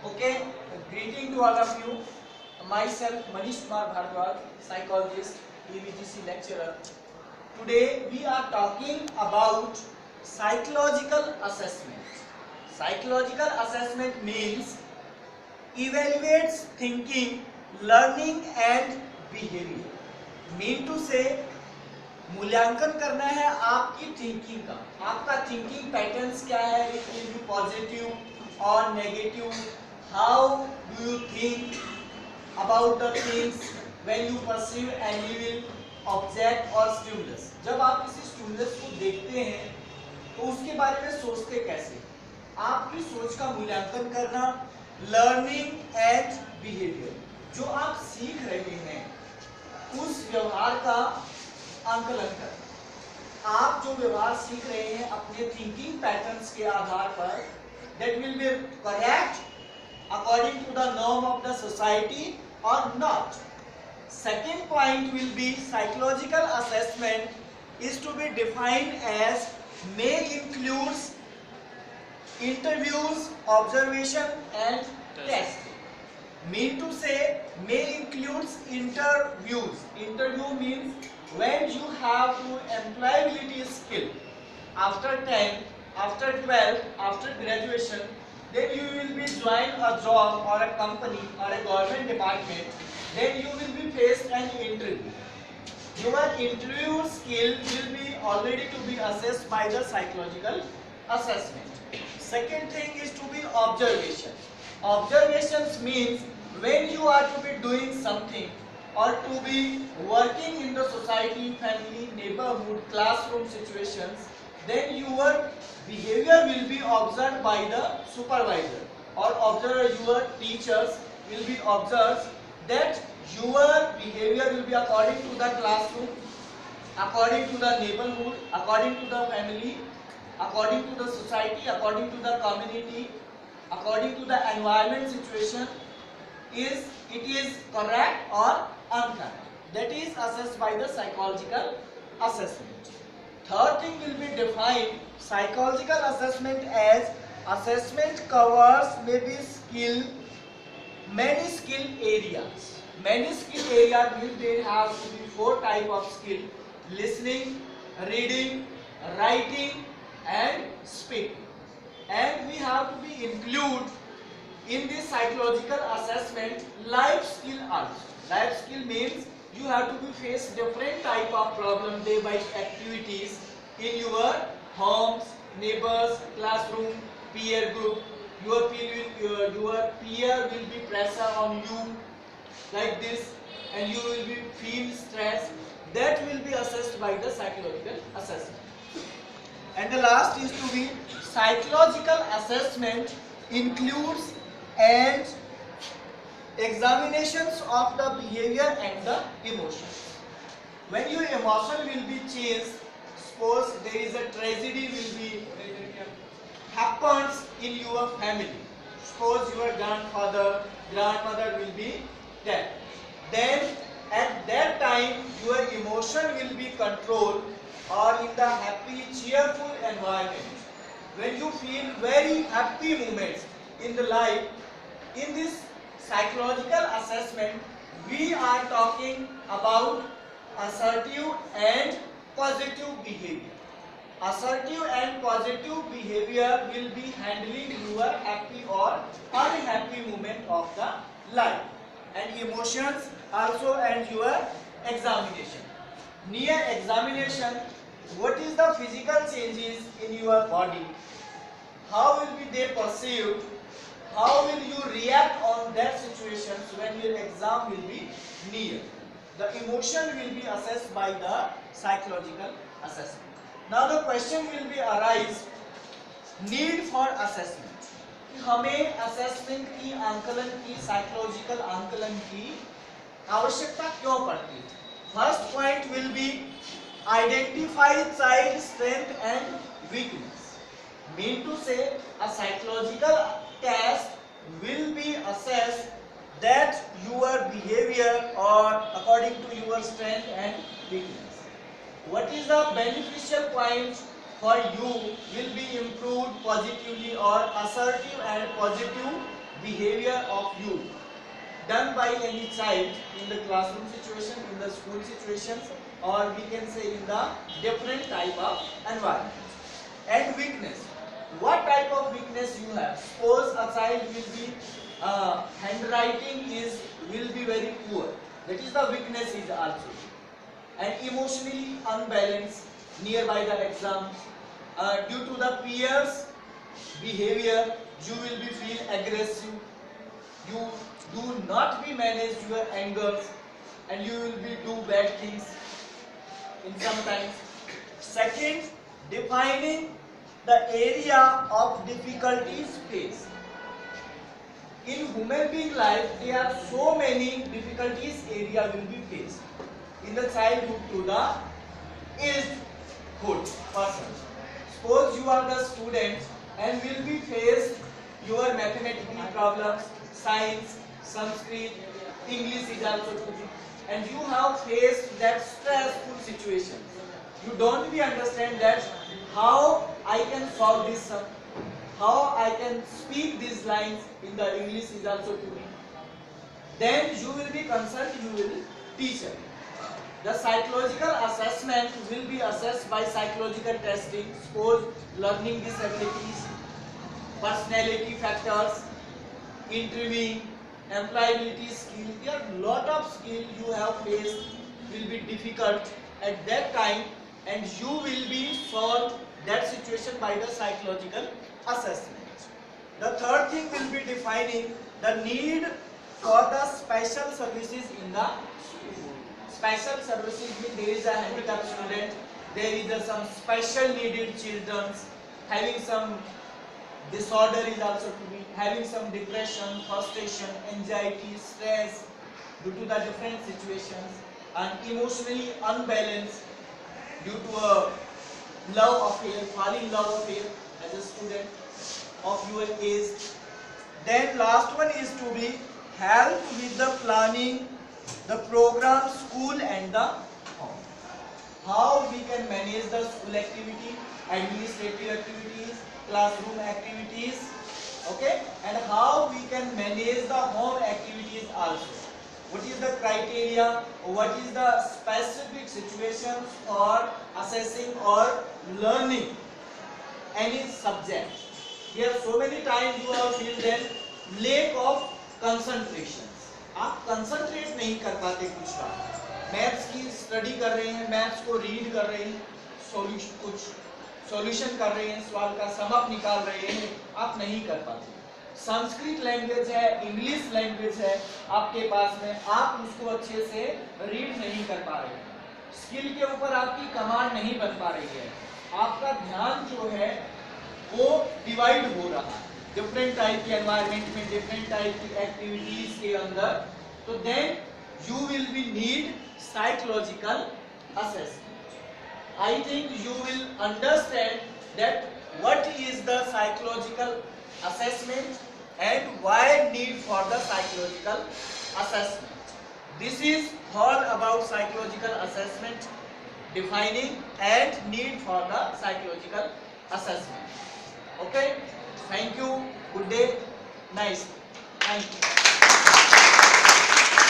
Okay, greeting to all of you. Myself, M.K Bhardwaj, psychologist, EVGC lecturer. Today we are talking about psychological assessment. Psychological assessment means evaluates thinking, learning and behavior. Mean to say मूल्यांकन करना है आपकी thinking का, आपका thinking patterns क्या है, it will be positive और negative, how do you think about the things when you perceive any will object और स्टिमुलस। जब आप किसी स्टिमुलस को देखते हैं तो उसके बारे में सोचते कैसे, आपकी सोच का मूल्यांकन करना, लर्निंग एंड बिहेवियर, जो आप सीख रहे हैं उस व्यवहार का आंकलन कर। आप जो व्यवहार सीख रहे हैं अपने थिंकिंग पैटर्न्स के आधार पर, that will be correct according to the norm of the society और not. Second point will be psychological assessment is to be defined as may includes interviews, observation and testing. Mean to say, may includes interviews. Interview means when you have to employability skill. After 10, after 12, after graduation, then you will be join a job or a company or a government department. Then you will be faced an interview. Your interview skill will be already to be assessed by the psychological assessment. Second thing is to be observation. Observations means when you are to be doing something or to be working in the society, family, neighborhood, classroom situations, then your behavior will be observed by the supervisor or observer. Your teachers will be observed that your behavior will be according to the classroom, according to the neighborhood, according to the family, according to the society, according to the community, according to the environment situation, it is correct or incorrect. That is assessed by the psychological assessment. Third thing will be defined psychological assessment as assessment covers maybe skill, many skill areas. Many skill areas means there have to be 4 type of skill: listening, reading, writing and speaking. And we have to be include in this psychological assessment life skill also. Life skill means you have to be face different type of problem, day by activities in your homes, neighbors, classroom, peer group. Your peer will be pressure on you like this and you will be feel stress. That will be assessed by the psychological assessment. And the last is to be psychological assessment includes and examinations of the behavior and the emotions. When your emotion will be changed, suppose there is a tragedy will be happens in your family. Suppose your grandmother will be dead. Then at that time your emotion will be controlled or in the happy, cheerful environment. When you feel very happy moments in the life, in this psychological assessment, we are talking about assertive and positive behavior. Assertive and positive behavior will be handling your happy or unhappy moment of the life. And emotions also and your examination. Near examination, what is the physical changes in your body? How will be they perceived? How will you react on that situations when your exam will be near? The emotion will be assessed by the psychological assessment. Now the question will be arise, need for assessment. हमें assessment की, आंकलन की, psychological आंकलन की आवश्यकता क्यों पड़ती है? First point will be identify child strength and weakness. Mean to say, a psychological test will be assessed that your behavior or according to your strength and weakness. What is the beneficial point for you will be improved positively or assertive and positive behavior of you done by any child in the classroom situation, in the school situations, or we can say in the different type of environment. And weakness. What type of weakness you have? Suppose a child will be handwriting will be very poor. That is the weakness is also. And emotionally unbalanced nearby the exam. Due to the peers behavior, you will be feel aggressive. You do not be manage your anger, and you will be do bad things in sometimes. Second, defining the area of difficulties faced. In human being life, there are so many difficulties area will be faced in the childhood to the agedhood person. Suppose you are the student and will be faced your mathematical problems, science, Sanskrit, English is also to be, and you have faced that stressful situation. You don't be understand that how I can solve this sum, how I can speak these lines in the English is also to be. Then you will be consult your teacher. The psychological assessment will be assessed by psychological testing, suppose learning disabilities, personality factors, interviewing, employability skill. There are lot of skill you have faced will be difficult at that time, and you will be solve that situation by the psychological assessment. The third thing will be defining the need for the special services in the school. Special services means there is a handicapped student, there is some special needed children having some disorder is also to be, having some depression, frustration, anxiety, stress due to the different situations, and emotionally unbalanced due to a love affair, falling love affair as a student of your age. Then last one is to be help with the planning, the program, school and the home. How we can manage the school activity, administrative activities, classroom activities, okay, and how we can manage the home activities also. What is the criteria, what is the specific situations for assessing or learning any subject. Here so many times you have feel that lack of concentration. आप concentrate नहीं कर पाते कुछ का, maths की study कर रहे हैं, मैथ्स को रीड कर रहे हैं, सॉल्यूशन कर रहे हैं, सवाल का सम अप निकाल रहे हैं, आप नहीं कर पाते. संस्कृत लैंग्वेज है, इंग्लिश लैंग्वेज है आपके पास में, आप उसको अच्छे से रीड नहीं कर पा रहे हैं, स्किल के ऊपर आपकी कमांड नहीं बन पा रही है, आपका ध्यान जो है वो डिवाइड हो रहा है डिफरेंट टाइप के एनवायरनमेंट में, डिफरेंट टाइप की एक्टिविटीज के अंदर. तो then you will be need psychological assessment. I think you will understand that what is the psychological assessment and why need for the psychological assessment. This is all about psychological assessment, defining and need for the psychological assessment. Okay, thank you, good day, nice, thank you.